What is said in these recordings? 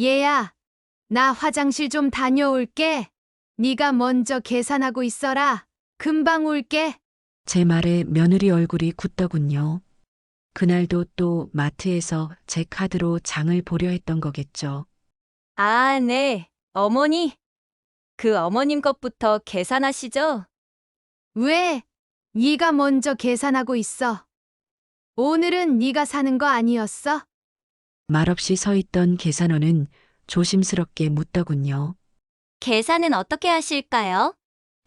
얘야, 나 화장실 좀 다녀올게. 네가 먼저 계산하고 있어라. 금방 올게. 제 말에 며느리 얼굴이 굳더군요. 그날도 또 마트에서 제 카드로 장을 보려 했던 거겠죠. 아, 네. 어머니. 그 어머님 것부터 계산하시죠? 왜? 네가 먼저 계산하고 있어. 오늘은 네가 사는 거 아니었어? 말없이 서 있던 계산원은 조심스럽게 묻더군요. 계산은 어떻게 하실까요?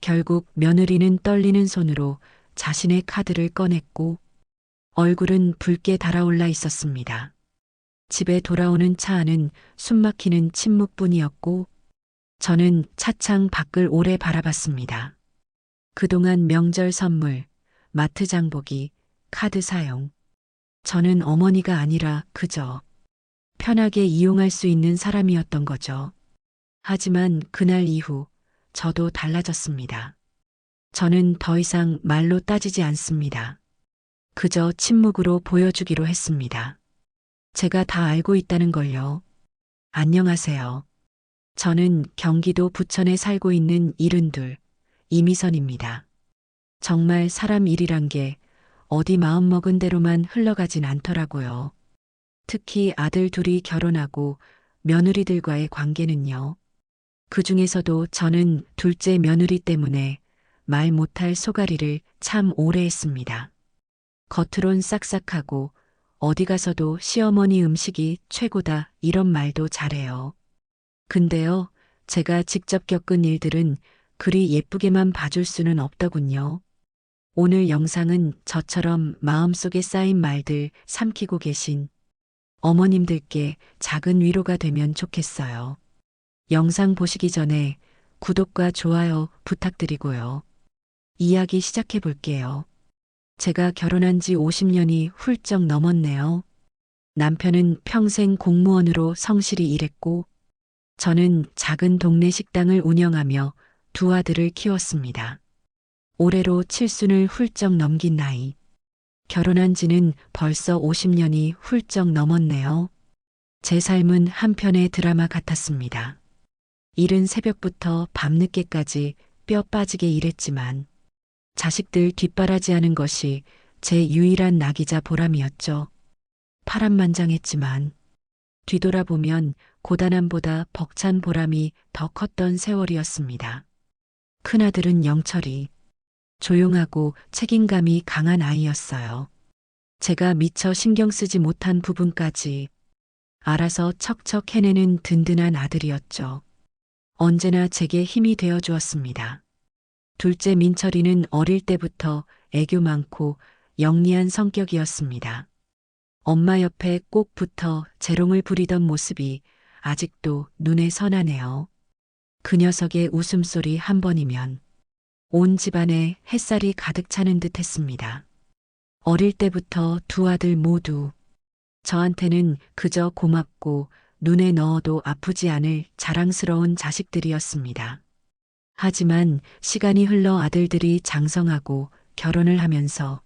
결국 며느리는 떨리는 손으로 자신의 카드를 꺼냈고 얼굴은 붉게 달아올라 있었습니다. 집에 돌아오는 차 안은 숨막히는 침묵뿐이었고 저는 차창 밖을 오래 바라봤습니다. 그동안 명절 선물, 마트 장보기, 카드 사용. 저는 어머니가 아니라 그저 편하게 이용할 수 있는 사람이었던 거죠. 하지만 그날 이후 저도 달라졌습니다. 저는 더 이상 말로 따지지 않습니다. 그저 침묵으로 보여주기로 했습니다. 제가 다 알고 있다는 걸요. 안녕하세요. 저는 경기도 부천에 살고 있는 72, 이미선입니다. 정말 사람 일이란 게 어디 마음먹은 대로만 흘러가진 않더라고요. 특히 아들 둘이 결혼하고 며느리들과의 관계는요. 그 중에서도 저는 둘째 며느리 때문에 말 못할 소가리를 참 오래 했습니다. 겉으론 싹싹하고 어디 가서도 시어머니 음식이 최고다 이런 말도 잘해요. 근데요, 제가 직접 겪은 일들은 그리 예쁘게만 봐줄 수는 없더군요. 오늘 영상은 저처럼 마음속에 쌓인 말들 삼키고 계신 어머님들께 작은 위로가 되면 좋겠어요. 영상 보시기 전에 구독과 좋아요 부탁드리고요. 이야기 시작해 볼게요. 제가 결혼한 지 50년이 훌쩍 넘었네요. 남편은 평생 공무원으로 성실히 일했고 저는 작은 동네 식당을 운영하며 두 아들을 키웠습니다. 올해로 칠순을 훌쩍 넘긴 나이. 결혼한 지는 벌써 50년이 훌쩍 넘었네요. 제 삶은 한편의 드라마 같았습니다. 이른 새벽부터 밤늦게까지 뼈 빠지게 일했지만 자식들 뒷바라지하는 것이 제 유일한 낙이자 보람이었죠. 파란만장했지만 뒤돌아보면 고단함보다 벅찬 보람이 더 컸던 세월이었습니다. 큰아들은 영철이 조용하고 책임감이 강한 아이였어요. 제가 미처 신경 쓰지 못한 부분까지 알아서 척척 해내는 든든한 아들이었죠. 언제나 제게 힘이 되어 주었습니다. 둘째 민철이는 어릴 때부터 애교 많고 영리한 성격이었습니다. 엄마 옆에 꼭 붙어 재롱을 부리던 모습이 아직도 눈에 선하네요. 그 녀석의 웃음소리 한 번이면 온 집안에 햇살이 가득 차는 듯 했습니다. 어릴 때부터 두 아들 모두 저한테는 그저 고맙고 눈에 넣어도 아프지 않을 자랑스러운 자식들이었습니다. 하지만 시간이 흘러 아들들이 장성하고 결혼을 하면서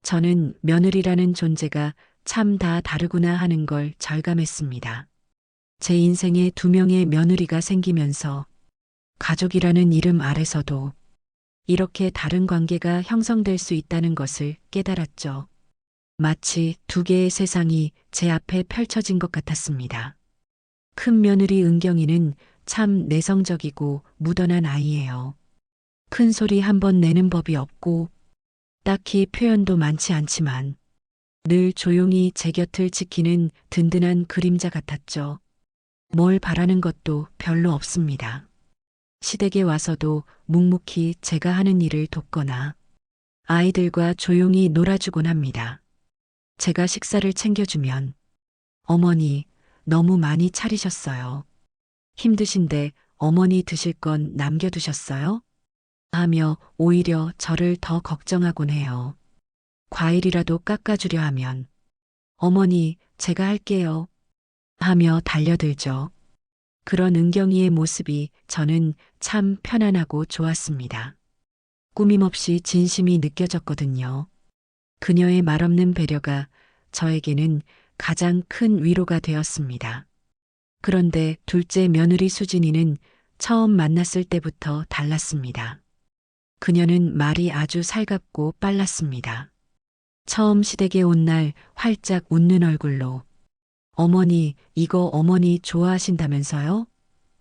저는 며느리라는 존재가 참 다 다르구나 하는 걸 절감했습니다. 제 인생에 두 명의 며느리가 생기면서 가족이라는 이름 아래서도 이렇게 다른 관계가 형성될 수 있다는 것을 깨달았죠. 마치 두 개의 세상이 제 앞에 펼쳐진 것 같았습니다. 큰 며느리 은경이는 참 내성적이고 무던한 아이예요. 큰 소리 한 번 내는 법이 없고 딱히 표현도 많지 않지만 늘 조용히 제 곁을 지키는 든든한 그림자 같았죠. 뭘 바라는 것도 별로 없습니다. 시댁에 와서도 묵묵히 제가 하는 일을 돕거나 아이들과 조용히 놀아주곤 합니다. 제가 식사를 챙겨주면 어머니 너무 많이 차리셨어요. 힘드신데 어머니 드실 건 남겨두셨어요? 하며 오히려 저를 더 걱정하곤 해요. 과일이라도 깎아주려 하면 어머니 제가 할게요 하며 달려들죠. 그런 은경이의 모습이 저는 참 편안하고 좋았습니다. 꾸밈없이 진심이 느껴졌거든요. 그녀의 말없는 배려가 저에게는 가장 큰 위로가 되었습니다. 그런데 둘째 며느리 수진이는 처음 만났을 때부터 달랐습니다. 그녀는 말이 아주 살갑고 빨랐습니다. 처음 시댁에 온 날 활짝 웃는 얼굴로 어머니, 이거 어머니 좋아하신다면서요?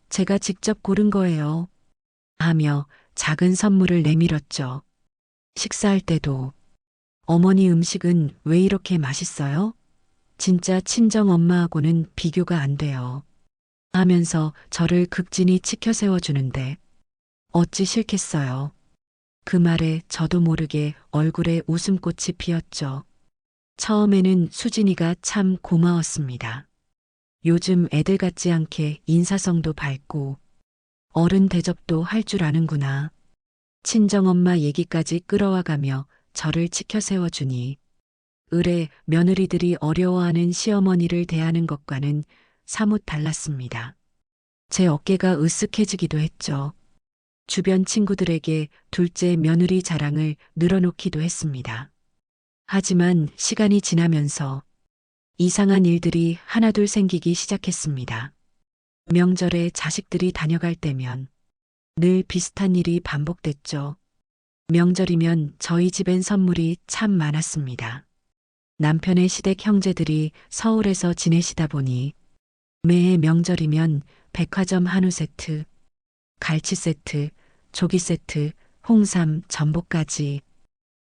제가 직접 고른 거예요. 하며 작은 선물을 내밀었죠. 식사할 때도 어머니 음식은 왜 이렇게 맛있어요? 진짜 친정 엄마하고는 비교가 안 돼요. 하면서 저를 극진히 치켜 세워주는데 어찌 싫겠어요. 그 말에 저도 모르게 얼굴에 웃음꽃이 피었죠. 처음에는 수진이가 참 고마웠습니다. 요즘 애들 같지 않게 인사성도 밝고 어른 대접도 할 줄 아는구나. 친정엄마 얘기까지 끌어와가며 저를 치켜 세워주니 을에 며느리들이 어려워하는 시어머니를 대하는 것과는 사뭇 달랐습니다. 제 어깨가 으쓱해지기도 했죠. 주변 친구들에게 둘째 며느리 자랑을 늘어놓기도 했습니다. 하지만 시간이 지나면서 이상한 일들이 하나둘 생기기 시작했습니다. 명절에 자식들이 다녀갈 때면 늘 비슷한 일이 반복됐죠. 명절이면 저희 집엔 선물이 참 많았습니다. 남편의 시댁 형제들이 서울에서 지내시다 보니 매해 명절이면 백화점 한우 세트, 갈치 세트, 조기 세트, 홍삼, 전복까지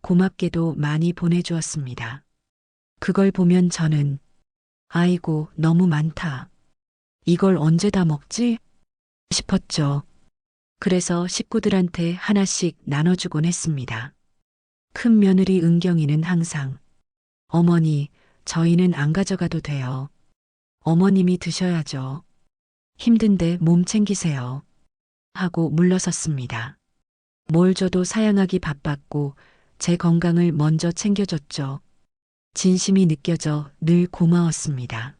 고맙게도 많이 보내주었습니다. 그걸 보면 저는 아이고 너무 많다. 이걸 언제 다 먹지? 싶었죠. 그래서 식구들한테 하나씩 나눠주곤 했습니다. 큰 며느리 은경이는 항상 어머니, 저희는 안 가져가도 돼요. 어머님이 드셔야죠. 힘든데 몸 챙기세요. 하고 물러섰습니다. 뭘 줘도 사양하기 바빴고 제 건강을 먼저 챙겨줬죠. 진심이 느껴져 늘 고마웠습니다.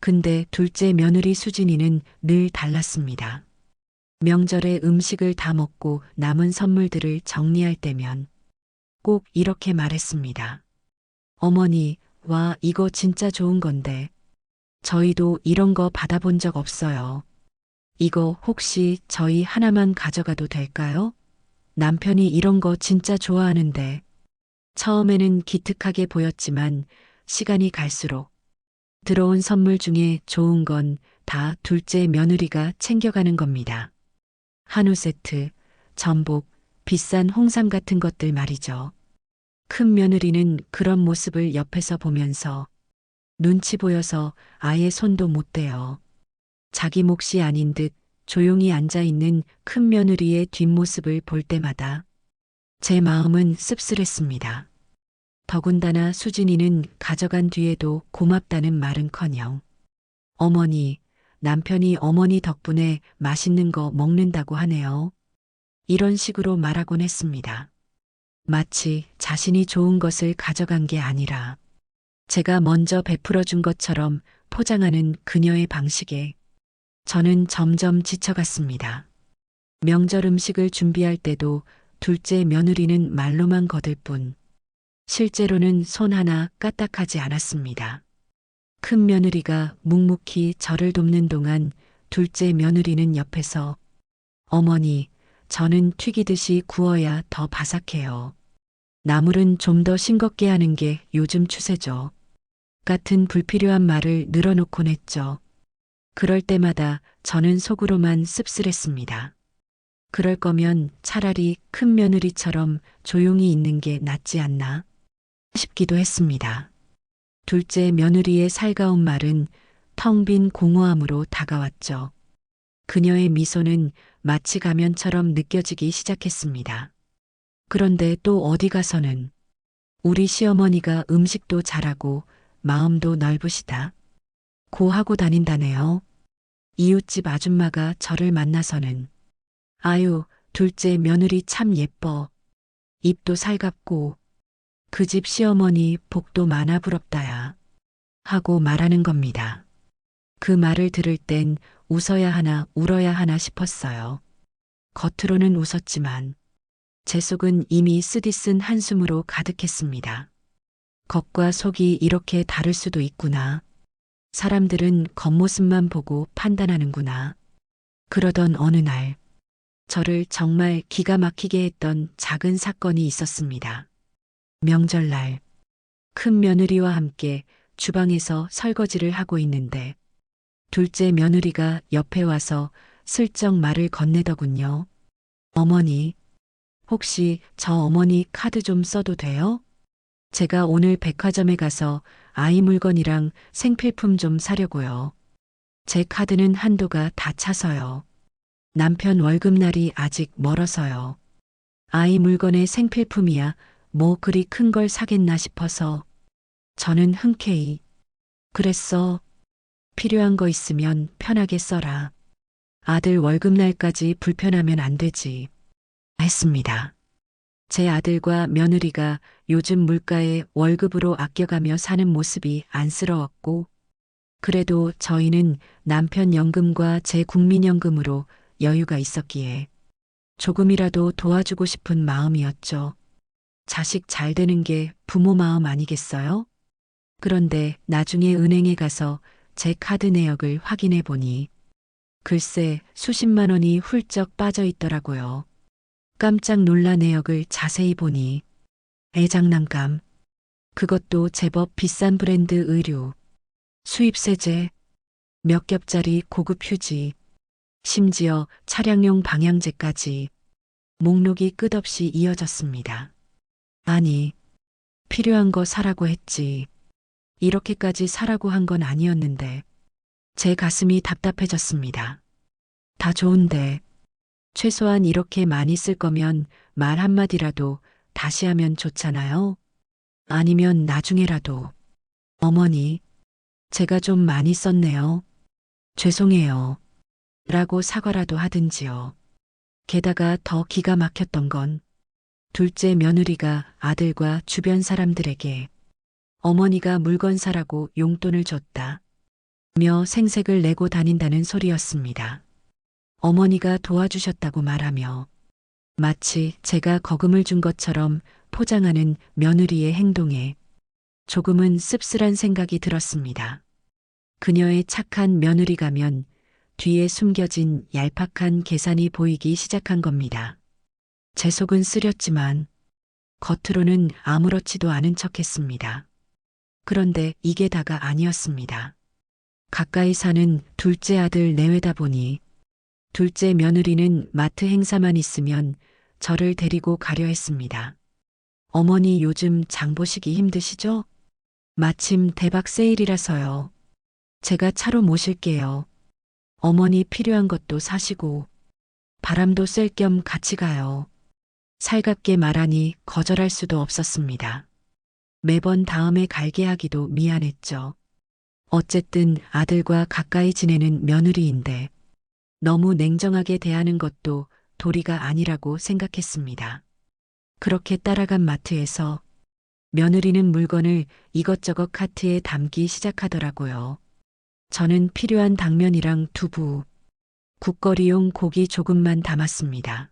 근데 둘째 며느리 수진이는 늘 달랐습니다. 명절에 음식을 다 먹고 남은 선물들을 정리할 때면 꼭 이렇게 말했습니다. 어머니, 와, 이거 진짜 좋은 건데. 저희도 이런 거 받아본 적 없어요. 이거 혹시 저희 하나만 가져가도 될까요? 남편이 이런 거 진짜 좋아하는데. 처음에는 기특하게 보였지만 시간이 갈수록 들어온 선물 중에 좋은 건 다 둘째 며느리가 챙겨가는 겁니다. 한우 세트, 전복, 비싼 홍삼 같은 것들 말이죠. 큰 며느리는 그런 모습을 옆에서 보면서 눈치 보여서 아예 손도 못 대요. 자기 몫이 아닌 듯 조용히 앉아 있는 큰 며느리의 뒷모습을 볼 때마다 제 마음은 씁쓸했습니다. 더군다나 수진이는 가져간 뒤에도 고맙다는 말은커녕 어머니, 남편이 어머니 덕분에 맛있는 거 먹는다고 하네요. 이런 식으로 말하곤 했습니다. 마치 자신이 좋은 것을 가져간 게 아니라 제가 먼저 베풀어 준 것처럼 포장하는 그녀의 방식에 저는 점점 지쳐갔습니다. 명절 음식을 준비할 때도 둘째 며느리는 말로만 거들 뿐 실제로는 손 하나 까딱하지 않았습니다. 큰 며느리가 묵묵히 저를 돕는 동안 둘째 며느리는 옆에서 어머니, 저는 튀기듯이 구워야 더 바삭해요. 나물은 좀 더 싱겁게 하는 게 요즘 추세죠. 같은 불필요한 말을 늘어놓곤 했죠. 그럴 때마다 저는 속으로만 씁쓸했습니다. 그럴 거면 차라리 큰 며느리처럼 조용히 있는 게 낫지 않나 싶기도 했습니다. 둘째 며느리의 살가운 말은 텅 빈 공허함으로 다가왔죠. 그녀의 미소는 마치 가면처럼 느껴지기 시작했습니다. 그런데 또 어디 가서는 우리 시어머니가 음식도 잘하고 마음도 넓으시다 고 하고 다닌다네요. 이웃집 아줌마가 저를 만나서는 아유, 둘째 며느리 참 예뻐. 입도 살갑고 그 집 시어머니 복도 많아 부럽다야 하고 말하는 겁니다. 그 말을 들을 땐 웃어야 하나 울어야 하나 싶었어요. 겉으로는 웃었지만 제 속은 이미 쓰디쓴 한숨으로 가득했습니다. 겉과 속이 이렇게 다를 수도 있구나. 사람들은 겉모습만 보고 판단하는구나. 그러던 어느 날, 저를 정말 기가 막히게 했던 작은 사건이 있었습니다. 명절날, 큰 며느리와 함께 주방에서 설거지를 하고 있는데, 둘째 며느리가 옆에 와서 슬쩍 말을 건네더군요. 어머니, 혹시 저 어머니 카드 좀 써도 돼요? 제가 오늘 백화점에 가서 아이 물건이랑 생필품 좀 사려고요. 제 카드는 한도가 다 차서요. 남편 월급날이 아직 멀어서요. 아이 물건에 생필품이야 뭐 그리 큰 걸 사겠나 싶어서. 저는 흔쾌히 그랬어. 필요한 거 있으면 편하게 써라. 아들 월급날까지 불편하면 안 되지. 했습니다. 제 아들과 며느리가 요즘 물가에 월급으로 아껴가며 사는 모습이 안쓰러웠고, 그래도 저희는 남편 연금과 제 국민연금으로 여유가 있었기에 조금이라도 도와주고 싶은 마음이었죠. 자식 잘 되는 게 부모 마음 아니겠어요? 그런데 나중에 은행에 가서 제 카드 내역을 확인해 보니 글쎄 수십만 원이 훌쩍 빠져 있더라고요. 깜짝 놀라 내역을 자세히 보니 애장난감, 그것도 제법 비싼 브랜드 의류, 수입세제, 몇 겹짜리 고급 휴지, 심지어 차량용 방향제까지 목록이 끝없이 이어졌습니다. 아니, 필요한 거 사라고 했지. 이렇게까지 사라고 한 건 아니었는데 제 가슴이 답답해졌습니다. 다 좋은데 최소한 이렇게 많이 쓸 거면 말 한마디라도 다시 하면 좋잖아요. 아니면 나중에라도 어머니, 제가 좀 많이 썼네요. 죄송해요. 라고 사과라도 하든지요. 게다가 더 기가 막혔던 건 둘째 며느리가 아들과 주변 사람들에게 어머니가 물건 사라고 용돈을 줬다 며 생색을 내고 다닌다는 소리였습니다. 어머니가 도와주셨다고 말하며 마치 제가 거금을 준 것처럼 포장하는 며느리의 행동에 조금은 씁쓸한 생각이 들었습니다. 그녀의 착한 며느리가면 뒤에 숨겨진 얄팍한 계산이 보이기 시작한 겁니다. 제 속은 쓰렸지만 겉으로는 아무렇지도 않은 척했습니다. 그런데 이게 다가 아니었습니다. 가까이 사는 둘째 아들 내외다 보니 둘째 며느리는 마트 행사만 있으면 저를 데리고 가려 했습니다. 어머니 요즘 장 보시기 힘드시죠? 마침 대박 세일이라서요. 제가 차로 모실게요. 어머니 필요한 것도 사시고 바람도 쐴 겸 같이 가요. 살갑게 말하니 거절할 수도 없었습니다. 매번 다음에 갈게 하기도 미안했죠. 어쨌든 아들과 가까이 지내는 며느리인데 너무 냉정하게 대하는 것도 도리가 아니라고 생각했습니다. 그렇게 따라간 마트에서 며느리는 물건을 이것저것 카트에 담기 시작하더라고요. 저는 필요한 당면이랑 두부, 국거리용 고기 조금만 담았습니다.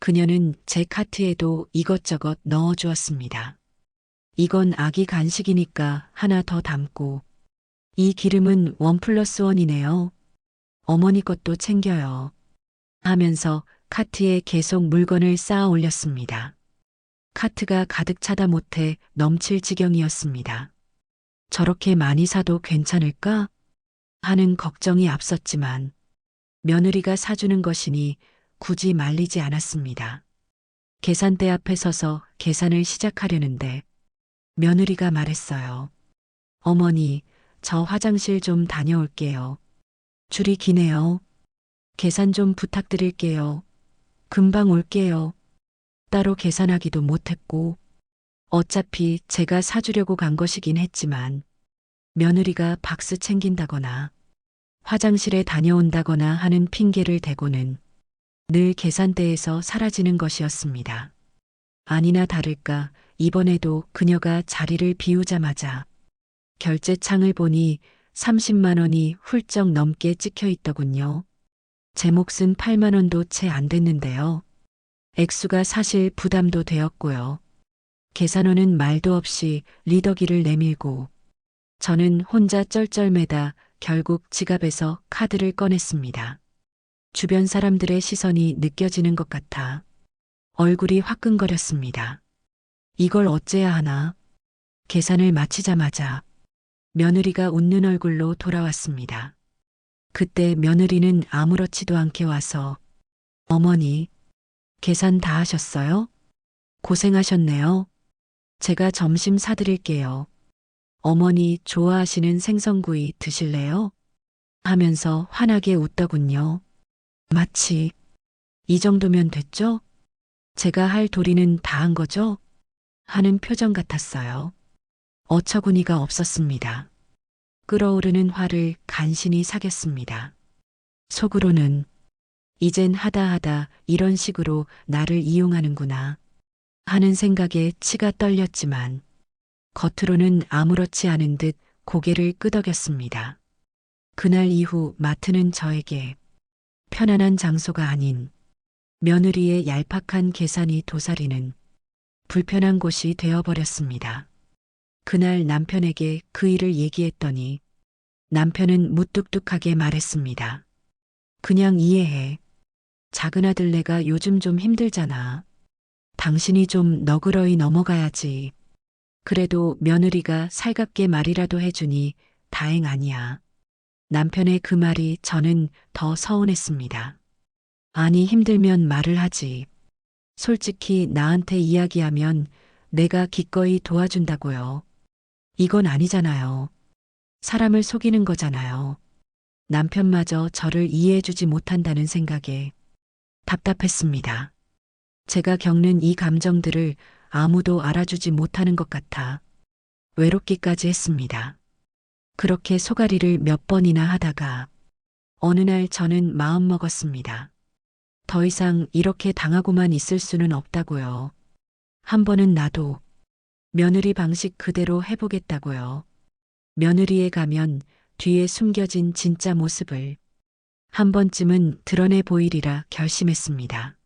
그녀는 제 카트에도 이것저것 넣어주었습니다. 이건 아기 간식이니까 하나 더 담고, 이 기름은 1+1이네요. 어머니 것도 챙겨요. 하면서 카트에 계속 물건을 쌓아 올렸습니다. 카트가 가득 차다 못해 넘칠 지경이었습니다. 저렇게 많이 사도 괜찮을까? 하는 걱정이 앞섰지만 며느리가 사주는 것이니 굳이 말리지 않았습니다. 계산대 앞에 서서 계산을 시작하려는데 며느리가 말했어요. 어머니, 저 화장실 좀 다녀올게요. 줄이 기네요. 계산 좀 부탁드릴게요. 금방 올게요. 따로 계산하기도 못했고 어차피 제가 사주려고 간 것이긴 했지만 며느리가 박스 챙긴다거나 화장실에 다녀온다거나 하는 핑계를 대고는 늘 계산대에서 사라지는 것이었습니다. 아니나 다를까 이번에도 그녀가 자리를 비우자마자 결제창을 보니 30만 원이 훌쩍 넘게 찍혀 있더군요. 제 몫은 8만 원도 채 안 됐는데요. 액수가 사실 부담도 되었고요. 계산원은 말도 없이 리더기를 내밀고 저는 혼자 쩔쩔매다 결국 지갑에서 카드를 꺼냈습니다. 주변 사람들의 시선이 느껴지는 것 같아 얼굴이 화끈거렸습니다. 이걸 어째야 하나? 계산을 마치자마자 며느리가 웃는 얼굴로 돌아왔습니다. 그때 며느리는 아무렇지도 않게 와서 어머니, 계산 다 하셨어요? 고생하셨네요. 제가 점심 사드릴게요. 어머니 좋아하시는 생선구이 드실래요? 하면서 환하게 웃더군요. 마치 이 정도면 됐죠? 제가 할 도리는 다 한 거죠? 하는 표정 같았어요. 어처구니가 없었습니다. 끓어오르는 화를 간신히 사겼습니다. 속으로는 이젠 하다 이런 식으로 나를 이용하는구나 하는 생각에 치가 떨렸지만 겉으로는 아무렇지 않은 듯 고개를 끄덕였습니다. 그날 이후 마트는 저에게 편안한 장소가 아닌 며느리의 얄팍한 계산이 도사리는 불편한 곳이 되어버렸습니다. 그날 남편에게 그 일을 얘기했더니 남편은 무뚝뚝하게 말했습니다. 그냥 이해해. 작은 아들네가 요즘 좀 힘들잖아. 당신이 좀 너그러이 넘어가야지. 그래도 며느리가 살갑게 말이라도 해주니 다행 아니야. 남편의 그 말이 저는 더 서운했습니다. 아니 힘들면 말을 하지. 솔직히 나한테 이야기하면 내가 기꺼이 도와준다고요. 이건 아니잖아요. 사람을 속이는 거잖아요. 남편마저 저를 이해해주지 못한다는 생각에 답답했습니다. 제가 겪는 이 감정들을 아무도 알아주지 못하는 것 같아 외롭기까지 했습니다. 그렇게 소가리를 몇 번이나 하다가 어느 날 저는 마음먹었습니다. 더 이상 이렇게 당하고만 있을 수는 없다고요. 한 번은 나도 며느리 방식 그대로 해보겠다고요. 며느리에 가면 뒤에 숨겨진 진짜 모습을 한 번쯤은 드러내 보이리라 결심했습니다.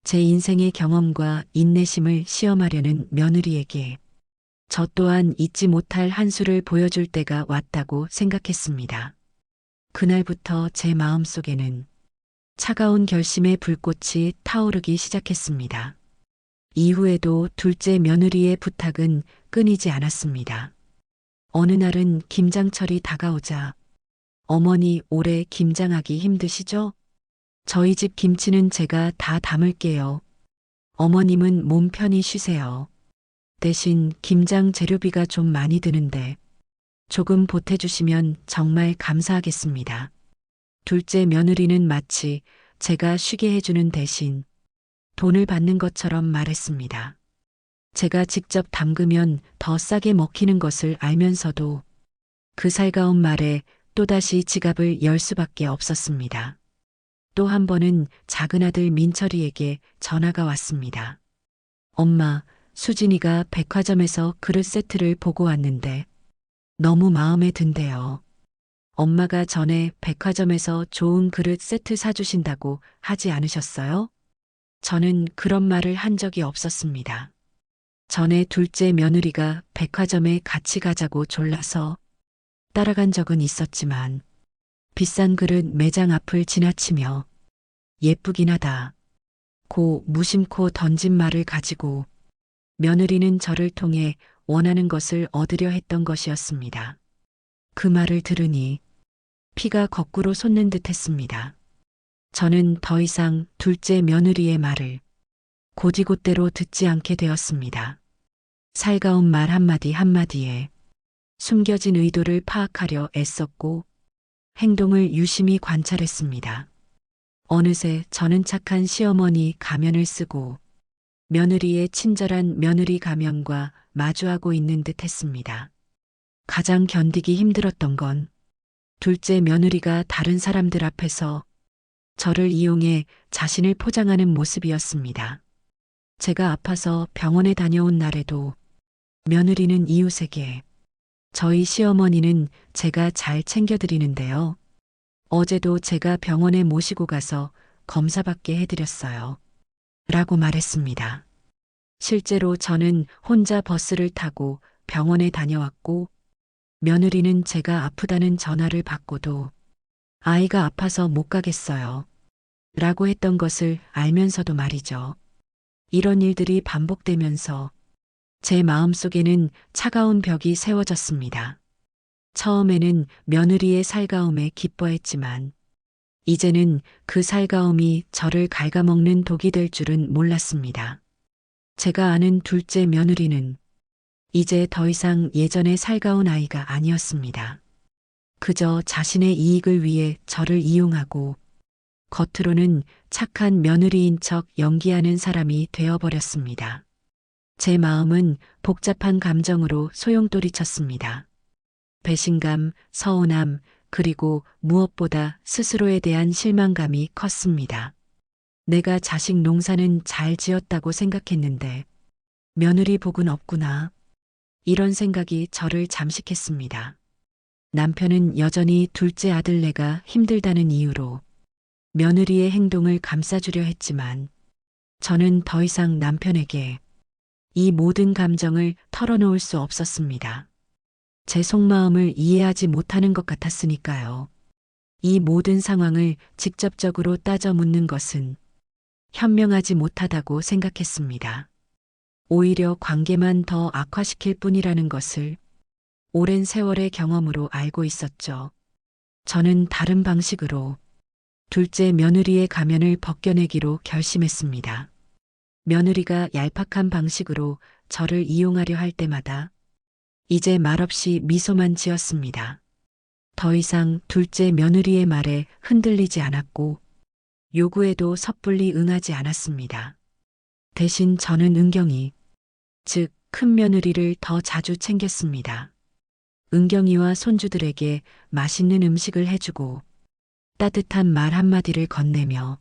제 인생의 경험과 인내심을 시험하려는 며느리에게 저 또한 잊지 못할 한 수를 보여줄 때가 왔다고 생각했습니다. 그날부터 제 마음속에는 차가운 결심의 불꽃이 타오르기 시작했습니다. 이후에도 둘째 며느리의 부탁은 끊이지 않았습니다. 어느 날은 김장철이 다가오자 어머니 올해 김장하기 힘드시죠? 저희 집 김치는 제가 다 담을게요. 어머님은 몸 편히 쉬세요. 대신 김장 재료비가 좀 많이 드는데 조금 보태주시면 정말 감사하겠습니다. 둘째 며느리는 마치 제가 쉬게 해주는 대신 돈을 받는 것처럼 말했습니다. 제가 직접 담그면 더 싸게 먹히는 것을 알면서도 그 살가운 말에 또다시 지갑을 열 수밖에 없었습니다. 또 한 번은 작은 아들 민철이에게 전화가 왔습니다. 엄마, 수진이가 백화점에서 그릇 세트를 보고 왔는데 너무 마음에 든대요. 엄마가 전에 백화점에서 좋은 그릇 세트 사주신다고 하지 않으셨어요? 저는 그런 말을 한 적이 없었습니다. 전에 둘째 며느리가 백화점에 같이 가자고 졸라서 따라간 적은 있었지만 비싼 그릇 매장 앞을 지나치며 예쁘긴 하다 고 무심코 던진 말을 가지고 며느리는 저를 통해 원하는 것을 얻으려 했던 것이었습니다. 그 말을 들으니 피가 거꾸로 솟는 듯 했습니다. 저는 더 이상 둘째 며느리의 말을 곧이곧대로 듣지 않게 되었습니다. 살가운 말 한마디 한마디에 숨겨진 의도를 파악하려 애썼고 행동을 유심히 관찰했습니다. 어느새 저는 착한 시어머니 가면을 쓰고 며느리의 친절한 며느리 가면과 마주하고 있는 듯 했습니다. 가장 견디기 힘들었던 건 둘째 며느리가 다른 사람들 앞에서 저를 이용해 자신을 포장하는 모습이었습니다. 제가 아파서 병원에 다녀온 날에도 며느리는 이웃에게 저희 시어머니는 제가 잘 챙겨드리는데요. 어제도 제가 병원에 모시고 가서 검사받게 해드렸어요. 라고 말했습니다. 실제로 저는 혼자 버스를 타고 병원에 다녀왔고 며느리는 제가 아프다는 전화를 받고도 아이가 아파서 못 가겠어요. 라고 했던 것을 알면서도 말이죠. 이런 일들이 반복되면서 제 마음속에는 차가운 벽이 세워졌습니다. 처음에는 며느리의 살가움에 기뻐했지만 이제는 그 살가움이 저를 갉아먹는 독이 될 줄은 몰랐습니다. 제가 아는 둘째 며느리는 이제 더 이상 예전의 살가운 아이가 아니었습니다. 그저 자신의 이익을 위해 저를 이용하고 겉으로는 착한 며느리인 척 연기하는 사람이 되어버렸습니다. 제 마음은 복잡한 감정으로 소용돌이쳤습니다. 배신감, 서운함, 그리고 무엇보다 스스로에 대한 실망감이 컸습니다. 내가 자식 농사는 잘 지었다고 생각했는데 며느리 복은 없구나. 이런 생각이 저를 잠식했습니다. 남편은 여전히 둘째 아들네가 힘들다는 이유로 며느리의 행동을 감싸주려 했지만 저는 더 이상 남편에게 이 모든 감정을 털어놓을 수 없었습니다. 제 속마음을 이해하지 못하는 것 같았으니까요. 이 모든 상황을 직접적으로 따져 묻는 것은 현명하지 못하다고 생각했습니다. 오히려 관계만 더 악화시킬 뿐이라는 것을 오랜 세월의 경험으로 알고 있었죠. 저는 다른 방식으로 둘째 며느리의 가면을 벗겨내기로 결심했습니다. 며느리가 얄팍한 방식으로 저를 이용하려 할 때마다 이제 말없이 미소만 지었습니다. 더 이상 둘째 며느리의 말에 흔들리지 않았고 요구에도 섣불리 응하지 않았습니다. 대신 저는 은경이, 즉 큰 며느리를 더 자주 챙겼습니다. 은경이와 손주들에게 맛있는 음식을 해주고 따뜻한 말 한마디를 건네며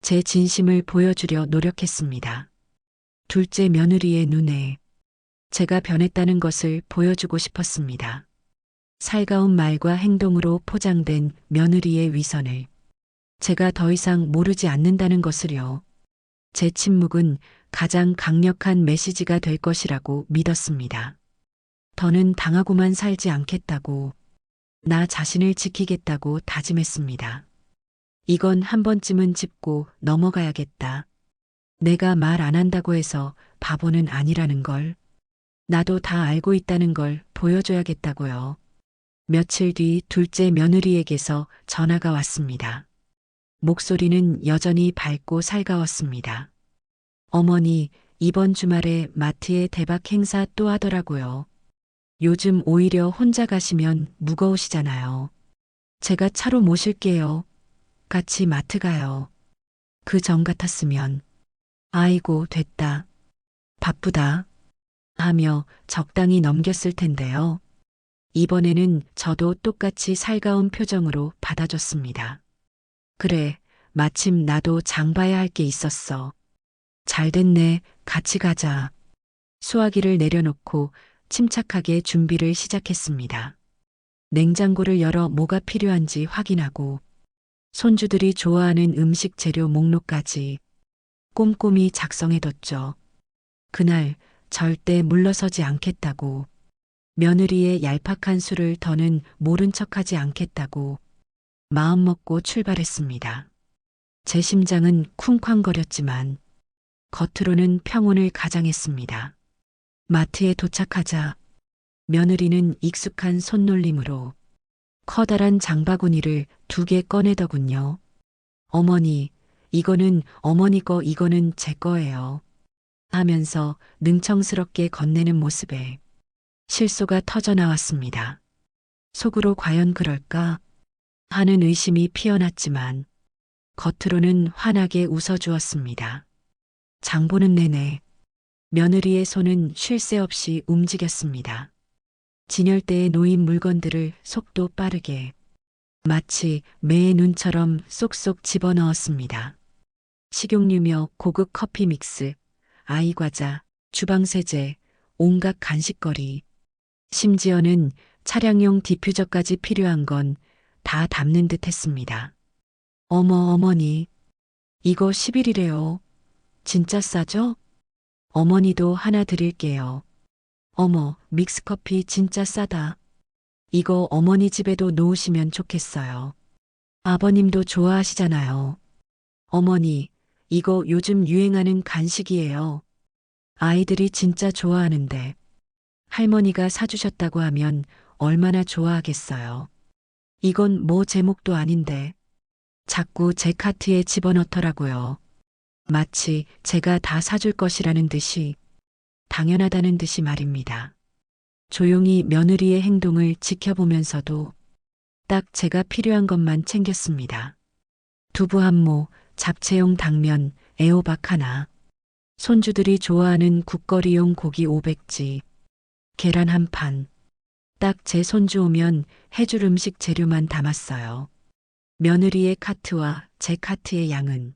제 진심을 보여주려 노력했습니다. 둘째 며느리의 눈에 제가 변했다는 것을 보여주고 싶었습니다. 살가운 말과 행동으로 포장된 며느리의 위선을 제가 더 이상 모르지 않는다는 것을요. 제 침묵은 가장 강력한 메시지가 될 것이라고 믿었습니다. 더는 당하고만 살지 않겠다고, 나 자신을 지키겠다고 다짐했습니다. 이건 한 번쯤은 짚고 넘어가야겠다. 내가 말 안 한다고 해서 바보는 아니라는 걸, 나도 다 알고 있다는 걸 보여줘야겠다고요. 며칠 뒤 둘째 며느리에게서 전화가 왔습니다. 목소리는 여전히 밝고 살가웠습니다. 어머니, 이번 주말에 마트에 대박 행사 또 하더라고요. 요즘 오히려 혼자 가시면 무거우시잖아요. 제가 차로 모실게요. 같이 마트 가요. 그 전 같았으면 아이고 됐다. 바쁘다. 하며 적당히 넘겼을 텐데요. 이번에는 저도 똑같이 살가운 표정으로 받아줬습니다. 그래, 마침 나도 장 봐야 할 게 있었어. 잘 됐네, 같이 가자. 수화기를 내려놓고 침착하게 준비를 시작했습니다. 냉장고를 열어 뭐가 필요한지 확인하고 손주들이 좋아하는 음식 재료 목록까지 꼼꼼히 작성해뒀죠. 그날 절대 물러서지 않겠다고, 며느리의 얄팍한 수를 더는 모른 척하지 않겠다고 마음먹고 출발했습니다. 제 심장은 쿵쾅거렸지만 겉으로는 평온을 가장했습니다. 마트에 도착하자 며느리는 익숙한 손놀림으로 커다란 장바구니를 2개 꺼내더군요. 어머니, 이거는 어머니 거, 이거는 제 거예요. 하면서 능청스럽게 건네는 모습에 실소가 터져나왔습니다. 속으로 과연 그럴까 하는 의심이 피어났지만 겉으로는 환하게 웃어주었습니다. 장 보는 내내 며느리의 손은 쉴 새 없이 움직였습니다. 진열대에 놓인 물건들을 속도 빠르게 마치 매의 눈처럼 쏙쏙 집어넣었습니다. 식용유며 고급 커피 믹스, 아이 과자, 주방 세제, 온갖 간식거리, 심지어는 차량용 디퓨저까지 필요한 건 다 담는 듯 했습니다. 어머니, 이거 10일이래요. 진짜 싸죠? 어머니도 하나 드릴게요. 어머, 믹스커피 진짜 싸다. 이거 어머니 집에도 놓으시면 좋겠어요. 아버님도 좋아하시잖아요. 어머니, 이거 요즘 유행하는 간식이에요. 아이들이 진짜 좋아하는데 할머니가 사주셨다고 하면 얼마나 좋아하겠어요. 이건 뭐 제목도 아닌데 자꾸 제 카트에 집어넣더라고요. 마치 제가 다 사줄 것이라는 듯이 당연하다는 듯이 말입니다. 조용히 며느리의 행동을 지켜보면서도 딱 제가 필요한 것만 챙겼습니다. 두부 한 모, 잡채용 당면, 애호박 하나, 손주들이 좋아하는 국거리용 고기 500지, 계란 한 판. 딱 제 손주 오면 해줄 음식 재료만 담았어요. 며느리의 카트와 제 카트의 양은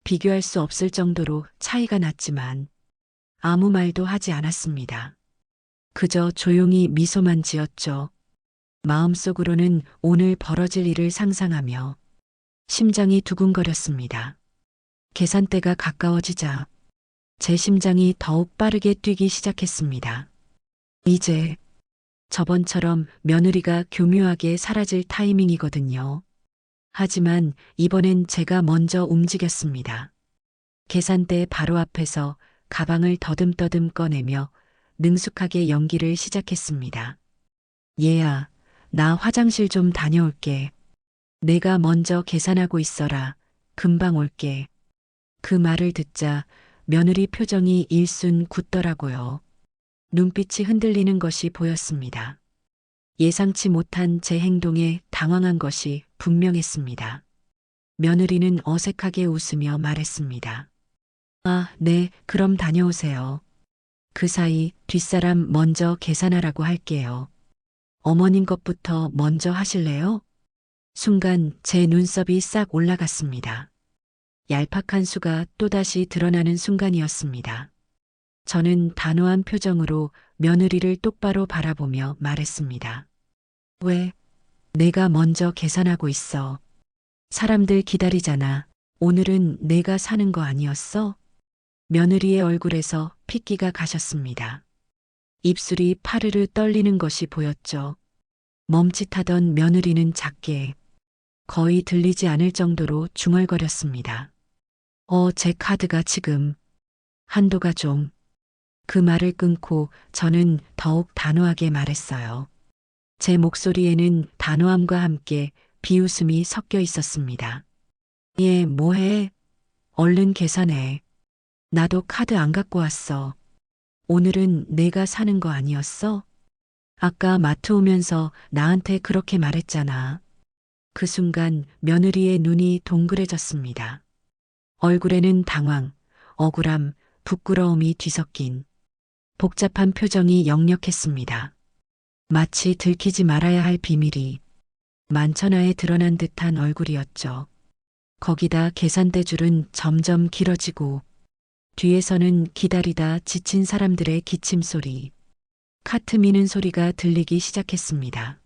비교할 수 없을 정도로 차이가 났지만 아무 말도 하지 않았습니다. 그저 조용히 미소만 지었죠. 마음속으로는 오늘 벌어질 일을 상상하며 심장이 두근거렸습니다. 계산대가 가까워지자 제 심장이 더욱 빠르게 뛰기 시작했습니다. 이제 저번처럼 며느리가 교묘하게 사라질 타이밍이거든요. 하지만 이번엔 제가 먼저 움직였습니다. 계산대 바로 앞에서 가방을 더듬더듬 꺼내며 능숙하게 연기를 시작했습니다. 얘야, 나 화장실 좀 다녀올게. 내가 먼저 계산하고 있어라. 금방 올게. 그 말을 듣자 며느리 표정이 일순 굳더라고요. 눈빛이 흔들리는 것이 보였습니다. 예상치 못한 제 행동에 당황한 것이 분명했습니다. 며느리는 어색하게 웃으며 말했습니다. 아, 네, 그럼 다녀오세요. 그 사이 뒷사람 먼저 계산하라고 할게요. 어머님 것부터 먼저 하실래요? 순간 제 눈썹이 싹 올라갔습니다. 얄팍한 수가 또다시 드러나는 순간이었습니다. 저는 단호한 표정으로 며느리를 똑바로 바라보며 말했습니다. 왜? 내가 먼저 계산하고 있어. 사람들 기다리잖아. 오늘은 내가 사는 거 아니었어? 며느리의 얼굴에서 핏기가 가셨습니다. 입술이 파르르 떨리는 것이 보였죠. 멈칫하던 며느리는 작게 거의 들리지 않을 정도로 중얼거렸습니다. 제 카드가 지금 한도가 좀. 그 말을 끊고 저는 더욱 단호하게 말했어요. 제 목소리에는 단호함과 함께 비웃음이 섞여 있었습니다. 얘 뭐해? 얼른 계산해. 나도 카드 안 갖고 왔어. 오늘은 내가 사는 거 아니었어? 아까 마트 오면서 나한테 그렇게 말했잖아. 그 순간 며느리의 눈이 동그래졌습니다. 얼굴에는 당황, 억울함, 부끄러움이 뒤섞인 복잡한 표정이 역력했습니다. 마치 들키지 말아야 할 비밀이 만천하에 드러난 듯한 얼굴이었죠. 거기다 계산대 줄은 점점 길어지고 뒤에서는 기다리다 지친 사람들의 기침 소리, 카트 미는 소리가 들리기 시작했습니다.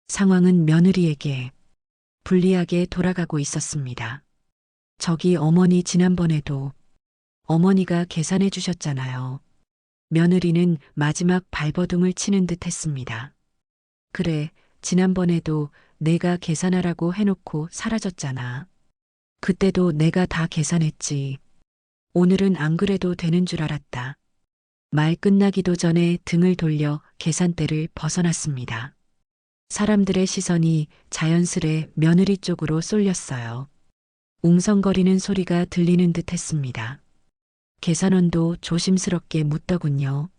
상황은 며느리에게 불리하게 돌아가고 있었습니다. 저기 어머니 지난번에도 어머니가 계산해 주셨잖아요. 며느리는 마지막 발버둥을 치는 듯 했습니다. 그래, 지난번에도 내가 계산하라고 해놓고 사라졌잖아. 그때도 내가 다 계산했지. 오늘은 안 그래도 되는 줄 알았다. 말 끝나기도 전에 등을 돌려 계산대를 벗어났습니다. 사람들의 시선이 자연스레 며느리 쪽으로 쏠렸어요. 웅성거리는 소리가 들리는 듯 했습니다. 계산원도 조심스럽게 묻더군요.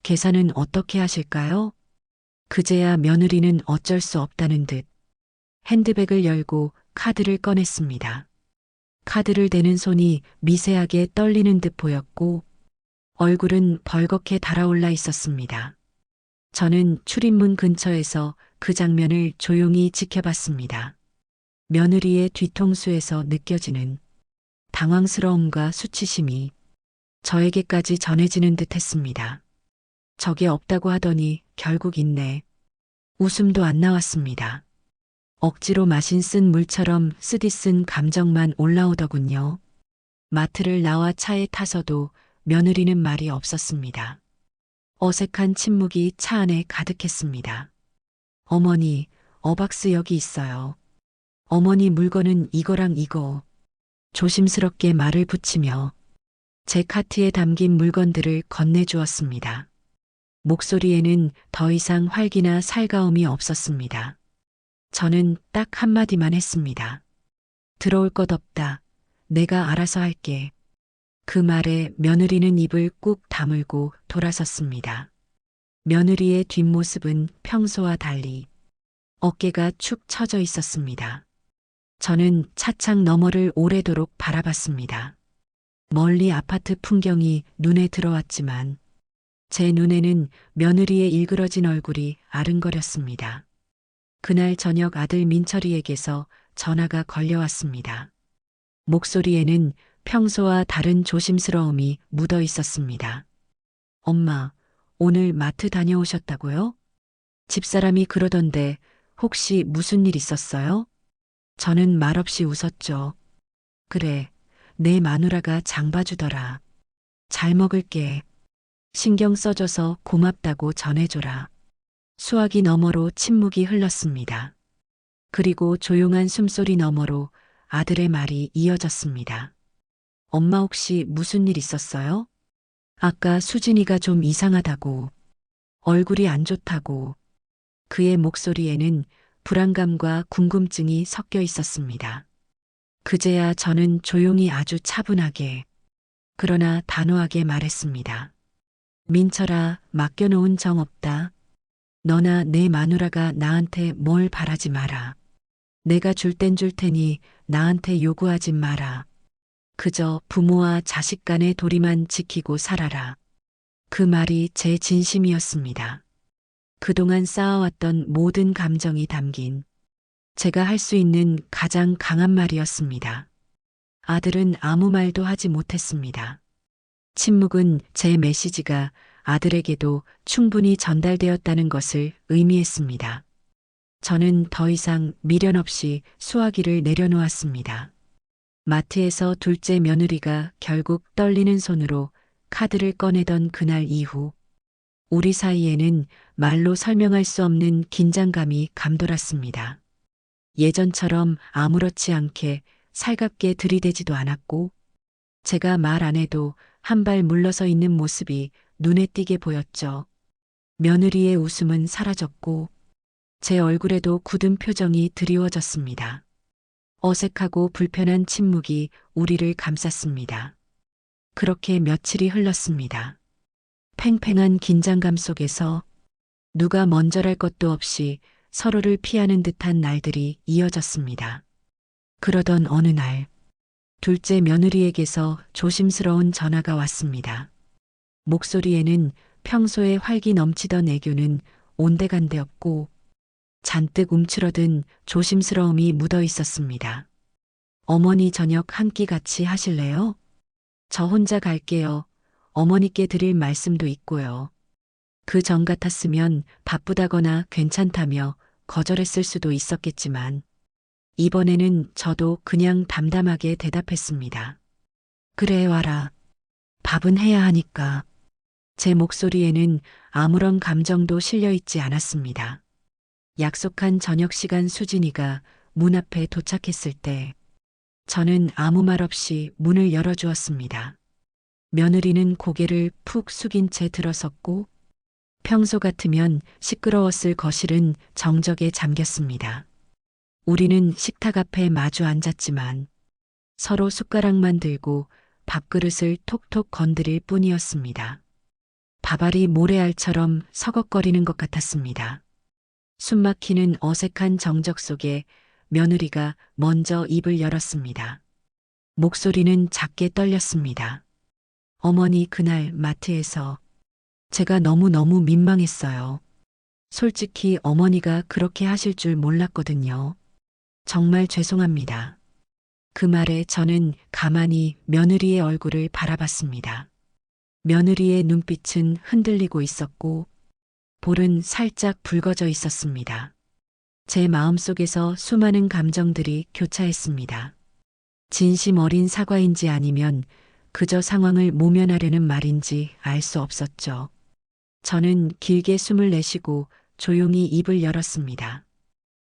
계산은 어떻게 하실까요? 그제야 며느리는 어쩔 수 없다는 듯 핸드백을 열고 카드를 꺼냈습니다. 카드를 대는 손이 미세하게 떨리는 듯 보였고 얼굴은 벌겋게 달아올라 있었습니다. 저는 출입문 근처에서 그 장면을 조용히 지켜봤습니다. 며느리의 뒤통수에서 느껴지는 당황스러움과 수치심이 저에게까지 전해지는 듯 했습니다. 적이 없다고 하더니 결국 있네. 웃음도 안 나왔습니다. 억지로 마신 쓴 물처럼 쓰디쓴 감정만 올라오더군요. 마트를 나와 차에 타서도 며느리는 말이 없었습니다. 어색한 침묵이 차 안에 가득했습니다. 어머니, 어박스 여기 있어요. 어머니 물건은 이거랑 이거. 조심스럽게 말을 붙이며 제 카트에 담긴 물건들을 건네주었습니다. 목소리에는 더 이상 활기나 살가움이 없었습니다. 저는 딱 한마디만 했습니다. 들어올 것 없다. 내가 알아서 할게. 그 말에 며느리는 입을 꾹 다물고 돌아섰습니다. 며느리의 뒷모습은 평소와 달리 어깨가 축 처져 있었습니다. 저는 차창 너머를 오래도록 바라봤습니다. 멀리 아파트 풍경이 눈에 들어왔지만 제 눈에는 며느리의 일그러진 얼굴이 아른거렸습니다. 그날 저녁 아들 민철이에게서 전화가 걸려왔습니다. 목소리에는 평소와 다른 조심스러움이 묻어 있었습니다. 엄마, 오늘 마트 다녀오셨다고요? 집사람이 그러던데 혹시 무슨 일 있었어요? 저는 말없이 웃었죠. 그래, 내 마누라가 장 봐주더라. 잘 먹을게. 신경 써줘서 고맙다고 전해줘라. 수화기 너머로 침묵이 흘렀습니다. 그리고 조용한 숨소리 너머로 아들의 말이 이어졌습니다. 엄마 혹시 무슨 일 있었어요? 아까 수진이가 좀 이상하다고, 얼굴이 안 좋다고. 그의 목소리에는 불안감과 궁금증이 섞여 있었습니다. 그제야 저는 조용히 아주 차분하게, 그러나 단호하게 말했습니다. 민철아, 맡겨놓은 정 없다. 너나 내 마누라가 나한테 뭘 바라지 마라. 내가 줄 땐 줄 테니 나한테 요구하지 마라. 그저 부모와 자식 간의 도리만 지키고 살아라. 그 말이 제 진심이었습니다. 그동안 쌓아왔던 모든 감정이 담긴 제가 할 수 있는 가장 강한 말이었습니다. 아들은 아무 말도 하지 못했습니다. 침묵은 제 메시지가 아들에게도 충분히 전달되었다는 것을 의미했습니다. 저는 더 이상 미련 없이 수화기를 내려놓았습니다. 마트에서 둘째 며느리가 결국 떨리는 손으로 카드를 꺼내던 그날 이후 우리 사이에는 말로 설명할 수 없는 긴장감이 감돌았습니다. 예전처럼 아무렇지 않게 살갑게 들이대지도 않았고 제가 말 안 해도 한 발 물러서 있는 모습이 눈에 띄게 보였죠. 며느리의 웃음은 사라졌고 제 얼굴에도 굳은 표정이 드리워졌습니다. 어색하고 불편한 침묵이 우리를 감쌌습니다. 그렇게 며칠이 흘렀습니다. 팽팽한 긴장감 속에서 누가 먼저랄 것도 없이 서로를 피하는 듯한 날들이 이어졌습니다. 그러던 어느 날, 둘째 며느리에게서 조심스러운 전화가 왔습니다. 목소리에는 평소에 활기 넘치던 애교는 온데간데 없고 잔뜩 움츠러든 조심스러움이 묻어 있었습니다. 어머니 저녁 한 끼 같이 하실래요? 저 혼자 갈게요. 어머니께 드릴 말씀도 있고요. 그 전 같았으면 바쁘다거나 괜찮다며 거절했을 수도 있었겠지만 이번에는 저도 그냥 담담하게 대답했습니다. 그래 와라. 밥은 해야 하니까. 제 목소리에는 아무런 감정도 실려 있지 않았습니다. 약속한 저녁 시간 수진이가 문 앞에 도착했을 때 저는 아무 말 없이 문을 열어주었습니다. 며느리는 고개를 푹 숙인 채 들어섰고 평소 같으면 시끄러웠을 거실은 정적에 잠겼습니다. 우리는 식탁 앞에 마주 앉았지만 서로 숟가락만 들고 밥그릇을 톡톡 건드릴 뿐이었습니다. 밥알이 모래알처럼 서걱거리는 것 같았습니다. 숨막히는 어색한 정적 속에 며느리가 먼저 입을 열었습니다. 목소리는 작게 떨렸습니다. 어머니 그날 마트에서 제가 너무너무 민망했어요. 솔직히 어머니가 그렇게 하실 줄 몰랐거든요. 정말 죄송합니다. 그 말에 저는 가만히 며느리의 얼굴을 바라봤습니다. 며느리의 눈빛은 흔들리고 있었고 볼은 살짝 붉어져 있었습니다. 제 마음속에서 수많은 감정들이 교차했습니다. 진심 어린 사과인지 아니면 그저 상황을 모면하려는 말인지 알 수 없었죠. 저는 길게 숨을 내쉬고 조용히 입을 열었습니다.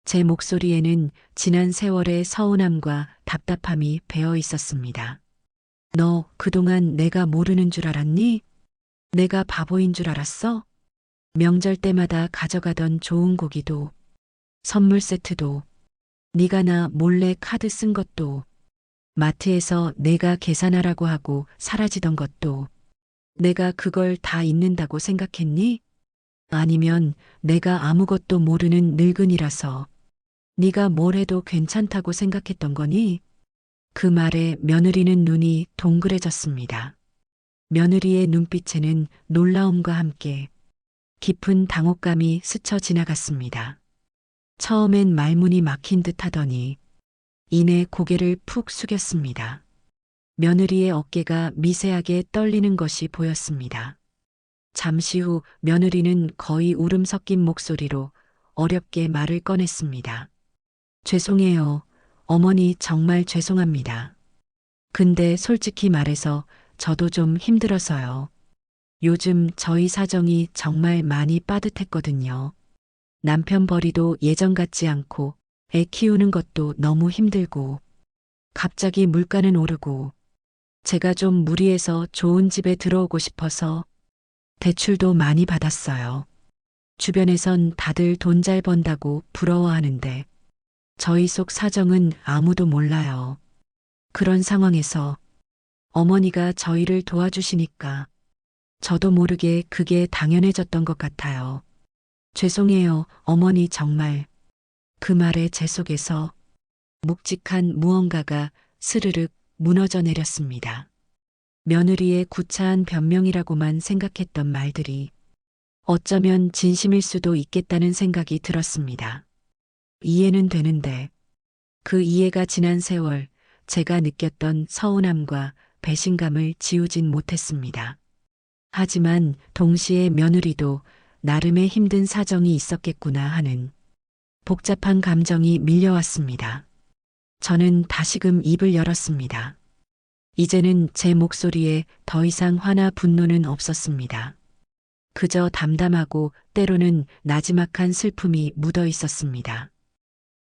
제 목소리에는 지난 세월의 서운함과 답답함이 배어 있었습니다. 너 그동안 내가 모르는 줄 알았니? 내가 바보인 줄 알았어? 명절 때마다 가져가던 좋은 고기도, 선물 세트도, 네가 나 몰래 카드 쓴 것도, 마트에서 내가 계산하라고 하고 사라지던 것도, 내가 그걸 다 잊는다고 생각했니? 아니면 내가 아무것도 모르는 늙은이라서 네가 뭘 해도 괜찮다고 생각했던 거니? 그 말에 며느리는 눈이 동그래졌습니다. 며느리의 눈빛에는 놀라움과 함께 깊은 당혹감이 스쳐 지나갔습니다. 처음엔 말문이 막힌 듯 하더니 이내 고개를 푹 숙였습니다. 며느리의 어깨가 미세하게 떨리는 것이 보였습니다. 잠시 후 며느리는 거의 울음 섞인 목소리로 어렵게 말을 꺼냈습니다. 죄송해요. 어머니 정말 죄송합니다. 근데 솔직히 말해서 저도 좀 힘들어서요. 요즘 저희 사정이 정말 많이 빠듯했거든요. 남편 벌이도 예전 같지 않고 애 키우는 것도 너무 힘들고 갑자기 물가는 오르고 제가 좀 무리해서 좋은 집에 들어오고 싶어서 대출도 많이 받았어요. 주변에선 다들 돈 잘 번다고 부러워하는데 저희 속 사정은 아무도 몰라요. 그런 상황에서 어머니가 저희를 도와주시니까 저도 모르게 그게 당연해졌던 것 같아요. 죄송해요, 어머니 정말. 그 말에 제 속에서 묵직한 무언가가 스르륵 무너져 내렸습니다. 며느리의 구차한 변명이라고만 생각했던 말들이 어쩌면 진심일 수도 있겠다는 생각이 들었습니다. 이해는 되는데 그 이해가 지난 세월 제가 느꼈던 서운함과 배신감을 지우진 못했습니다. 하지만 동시에 며느리도 나름의 힘든 사정이 있었겠구나 하는 복잡한 감정이 밀려왔습니다. 저는 다시금 입을 열었습니다. 이제는 제 목소리에 더 이상 화나 분노는 없었습니다. 그저 담담하고 때로는 나지막한 슬픔이 묻어 있었습니다.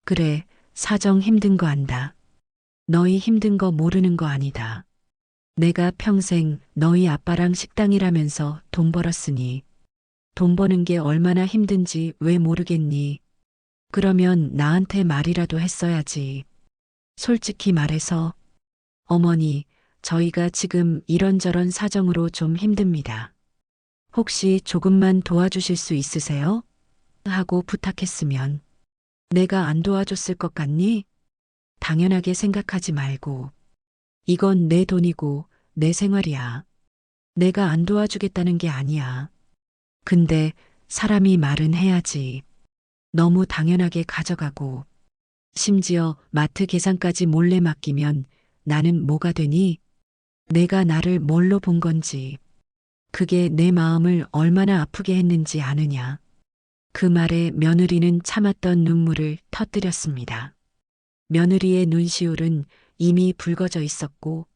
그래, 사정 힘든 거 안다. 너희 힘든 거 모르는 거 아니다. 내가 평생 너희 아빠랑 식당 일하면서 돈 벌었으니 돈 버는 게 얼마나 힘든지 왜 모르겠니? 그러면 나한테 말이라도 했어야지. 솔직히 말해서 어머니, 저희가 지금 이런저런 사정으로 좀 힘듭니다. 혹시 조금만 도와주실 수 있으세요? 하고 부탁했으면 내가 안 도와줬을 것 같니? 당연하게 생각하지 말고. 이건 내 돈이고 내 생활이야. 내가 안 도와주겠다는 게 아니야. 근데 사람이 말은 해야지. 너무 당연하게 가져가고. 심지어 마트 계산까지 몰래 맡기면 나는 뭐가 되니? 내가 나를 뭘로 본 건지. 그게 내 마음을 얼마나 아프게 했는지 아느냐. 그 말에 며느리는 참았던 눈물을 터뜨렸습니다. 며느리의 눈시울은 이미 붉어져 있었고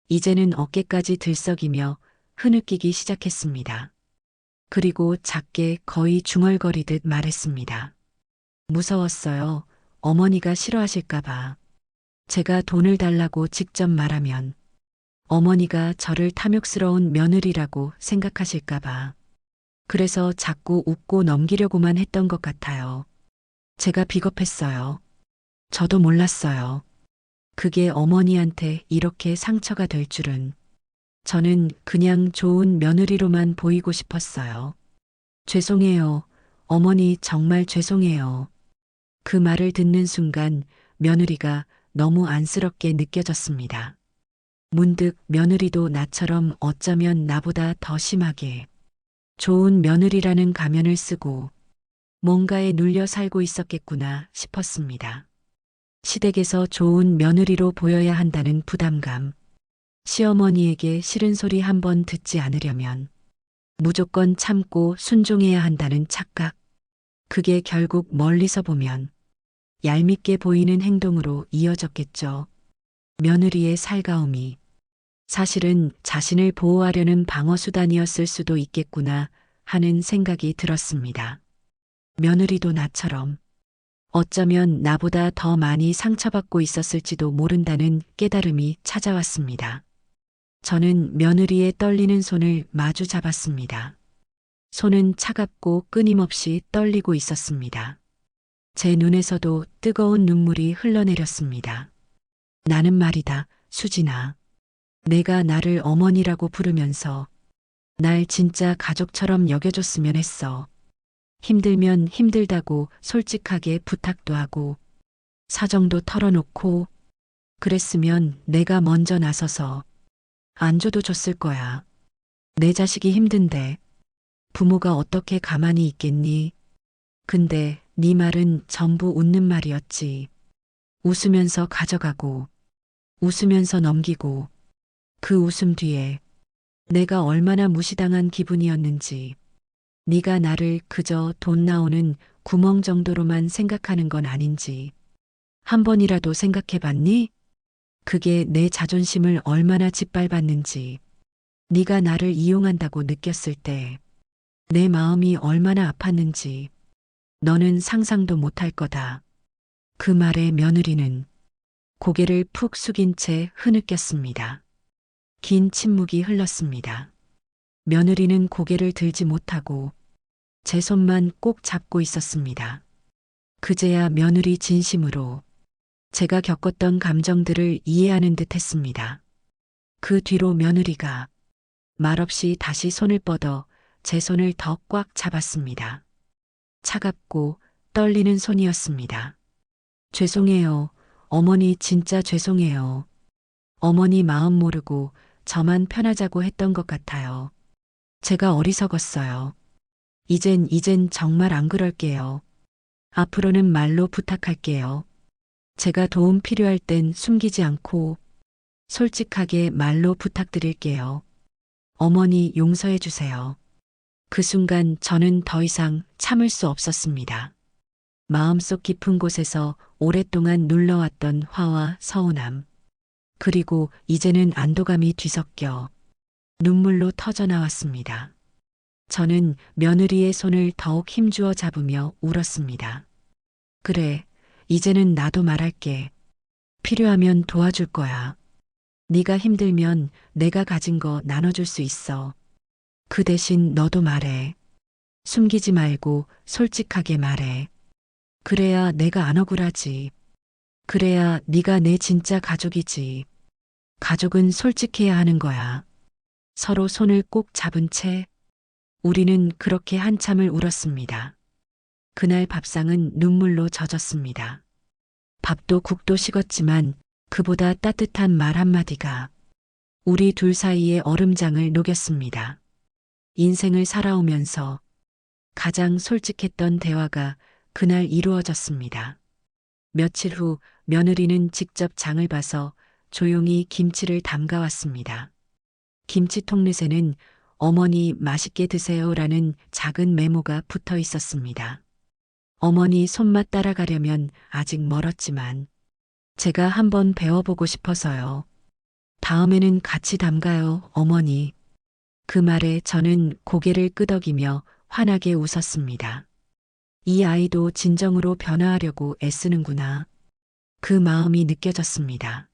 이제는 어깨까지 들썩이며 흐느끼기 시작했습니다. 그리고 작게 거의 중얼거리듯 말했습니다. 무서웠어요. 어머니가 싫어하실까봐. 제가 돈을 달라고 직접 말하면 어머니가 저를 탐욕스러운 며느리라고 생각하실까봐. 그래서 자꾸 웃고 넘기려고만 했던 것 같아요. 제가 비겁했어요. 저도 몰랐어요. 그게 어머니한테 이렇게 상처가 될 줄은. 저는 그냥 좋은 며느리로만 보이고 싶었어요. 죄송해요. 어머니 정말 죄송해요. 그 말을 듣는 순간 며느리가 너무 안쓰럽게 느껴졌습니다. 문득 며느리도 나처럼 어쩌면 나보다 더 심하게 좋은 며느리라는 가면을 쓰고 뭔가에 눌려 살고 있었겠구나 싶었습니다. 시댁에서 좋은 며느리로 보여야 한다는 부담감, 시어머니에게 싫은 소리 한 번 듣지 않으려면 무조건 참고 순종해야 한다는 착각, 그게 결국 멀리서 보면 얄밉게 보이는 행동으로 이어졌겠죠. 며느리의 살가움이 사실은 자신을 보호하려는 방어수단이었을 수도 있겠구나 하는 생각이 들었습니다. 며느리도 나처럼 어쩌면 나보다 더 많이 상처받고 있었을지도 모른다는 깨달음이 찾아왔습니다. 저는 며느리의 떨리는 손을 마주 잡았습니다. 손은 차갑고 끊임없이 떨리고 있었습니다. 제 눈에서도 뜨거운 눈물이 흘러내렸습니다. 나는 말이다, 수진아. 내가 나를 어머니라고 부르면서 날 진짜 가족처럼 여겨줬으면 했어. 힘들면 힘들다고 솔직하게 부탁도 하고 사정도 털어놓고 그랬으면 내가 먼저 나서서 안줘도 줬을 거야. 내 자식이 힘든데 부모가 어떻게 가만히 있겠니? 근데 네 말은 전부 웃는 말이었지. 웃으면서 가져가고 웃으면서 넘기고 그 웃음 뒤에 내가 얼마나 무시당한 기분이었는지. 네가 나를 그저 돈 나오는 구멍 정도로만 생각하는 건 아닌지 한 번이라도 생각해 봤니? 그게 내 자존심을 얼마나 짓밟았는지. 네가 나를 이용한다고 느꼈을 때 내 마음이 얼마나 아팠는지 너는 상상도 못할 거다. 그 말에 며느리는 고개를 푹 숙인 채 흐느꼈습니다. 긴 침묵이 흘렀습니다. 며느리는 고개를 들지 못하고 제 손만 꼭 잡고 있었습니다. 그제야 며느리 진심으로 제가 겪었던 감정들을 이해하는 듯 했습니다. 그 뒤로 며느리가 말없이 다시 손을 뻗어 제 손을 더 꽉 잡았습니다. 차갑고 떨리는 손이었습니다. 죄송해요. 어머니 진짜 죄송해요. 어머니 마음 모르고 저만 편하자고 했던 것 같아요. 제가 어리석었어요. 이젠 정말 안 그럴게요. 앞으로는 말로 부탁할게요. 제가 도움 필요할 땐 숨기지 않고 솔직하게 말로 부탁드릴게요. 어머니 용서해 주세요. 그 순간 저는 더 이상 참을 수 없었습니다. 마음속 깊은 곳에서 오랫동안 눌러왔던 화와 서운함, 그리고 이제는 안도감이 뒤섞여 눈물로 터져 나왔습니다. 저는 며느리의 손을 더욱 힘주어 잡으며 울었습니다. 그래, 이제는 나도 말할게. 필요하면 도와줄 거야. 네가 힘들면 내가 가진 거 나눠줄 수 있어. 그 대신 너도 말해. 숨기지 말고 솔직하게 말해. 그래야 내가 안 억울하지. 그래야 네가 내 진짜 가족이지. 가족은 솔직해야 하는 거야. 서로 손을 꼭 잡은 채 우리는 그렇게 한참을 울었습니다. 그날 밥상은 눈물로 젖었습니다. 밥도 국도 식었지만 그보다 따뜻한 말 한마디가 우리 둘 사이의 얼음장을 녹였습니다. 인생을 살아오면서 가장 솔직했던 대화가 그날 이루어졌습니다. 며칠 후 며느리는 직접 장을 봐서 조용히 김치를 담가왔습니다. 김치 통릇에는 어머니 맛있게 드세요라는 작은 메모가 붙어 있었습니다. 어머니 손맛 따라가려면 아직 멀었지만 제가 한번 배워보고 싶어서요. 다음에는 같이 담가요, 어머니. 그 말에 저는 고개를 끄덕이며 환하게 웃었습니다. 이 아이도 진정으로 변화하려고 애쓰는구나. 그 마음이 느껴졌습니다.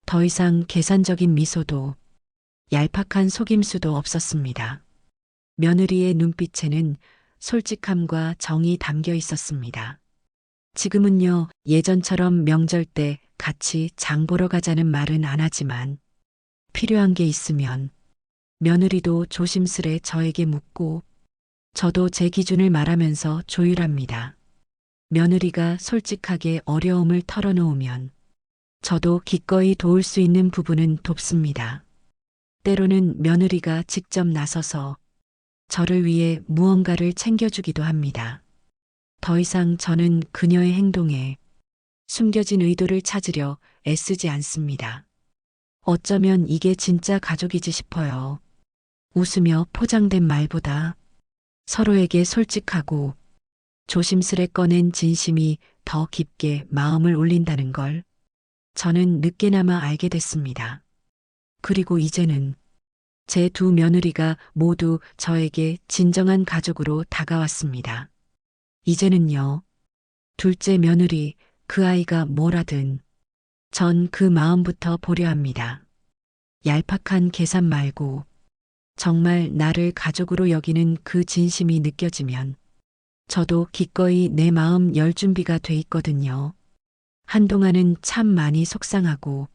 더 이상 계산적인 미소도 얄팍한 속임수도 없었습니다. 며느리의 눈빛에는 솔직함과 정이 담겨 있었습니다. 지금은요, 예전처럼 명절 때 같이 장 보러 가자는 말은 안 하지만 필요한 게 있으면 며느리도 조심스레 저에게 묻고 저도 제 기준을 말하면서 조율합니다. 며느리가 솔직하게 어려움을 털어놓으면 저도 기꺼이 도울 수 있는 부분은 돕습니다. 때로는 며느리가 직접 나서서 저를 위해 무언가를 챙겨주기도 합니다. 더 이상 저는 그녀의 행동에 숨겨진 의도를 찾으려 애쓰지 않습니다. 어쩌면 이게 진짜 가족이지 싶어요. 웃으며 포장된 말보다 서로에게 솔직하고 조심스레 꺼낸 진심이 더 깊게 마음을 울린다는 걸 저는 늦게나마 알게 됐습니다. 그리고 이제는 제 두 며느리가 모두 저에게 진정한 가족으로 다가왔습니다. 이제는요. 둘째 며느리, 그 아이가 뭘 하든 전 그 마음부터 보려 합니다. 얄팍한 계산 말고 정말 나를 가족으로 여기는 그 진심이 느껴지면 저도 기꺼이 내 마음 열 준비가 돼 있거든요. 한동안은 참 많이 속상하고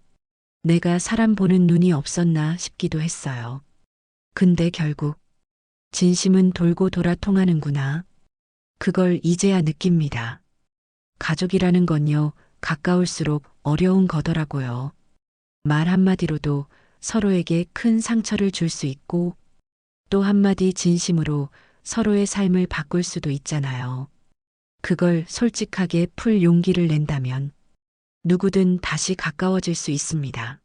내가 사람 보는 눈이 없었나 싶기도 했어요. 근데 결국 진심은 돌고 돌아 통하는구나. 그걸 이제야 느낍니다. 가족이라는 건요, 가까울수록 어려운 거더라고요. 말 한마디로도 서로에게 큰 상처를 줄 수 있고 또 한마디 진심으로 서로의 삶을 바꿀 수도 있잖아요. 그걸 솔직하게 풀 용기를 낸다면 누구든 다시 가까워질 수 있습니다.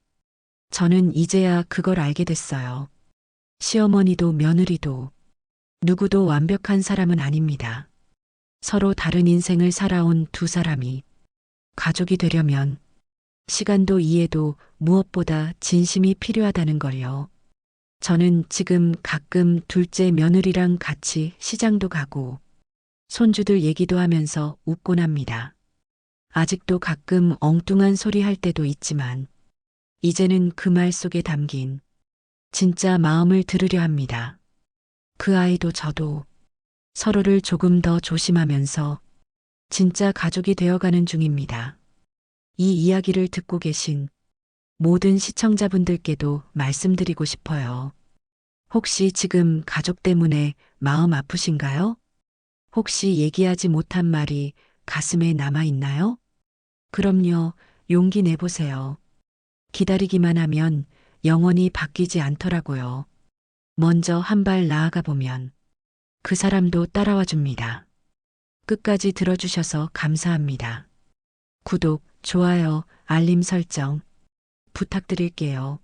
저는 이제야 그걸 알게 됐어요. 시어머니도 며느리도 누구도 완벽한 사람은 아닙니다. 서로 다른 인생을 살아온 두 사람이 가족이 되려면 시간도 이해도 무엇보다 진심이 필요하다는 걸요. 저는 지금 가끔 둘째 며느리랑 같이 시장도 가고 손주들 얘기도 하면서 웃곤 합니다. 아직도 가끔 엉뚱한 소리 할 때도 있지만 이제는 그 말 속에 담긴 진짜 마음을 들으려 합니다. 그 아이도 저도 서로를 조금 더 조심하면서 진짜 가족이 되어가는 중입니다. 이 이야기를 듣고 계신 모든 시청자분들께도 말씀드리고 싶어요. 혹시 지금 가족 때문에 마음 아프신가요? 혹시 얘기하지 못한 말이 가슴에 남아 있나요? 그럼요, 용기 내보세요. 기다리기만 하면 영원히 바뀌지 않더라고요. 먼저 한 발 나아가 보면 그 사람도 따라와 줍니다. 끝까지 들어주셔서 감사합니다. 구독, 좋아요, 알림 설정 부탁드릴게요.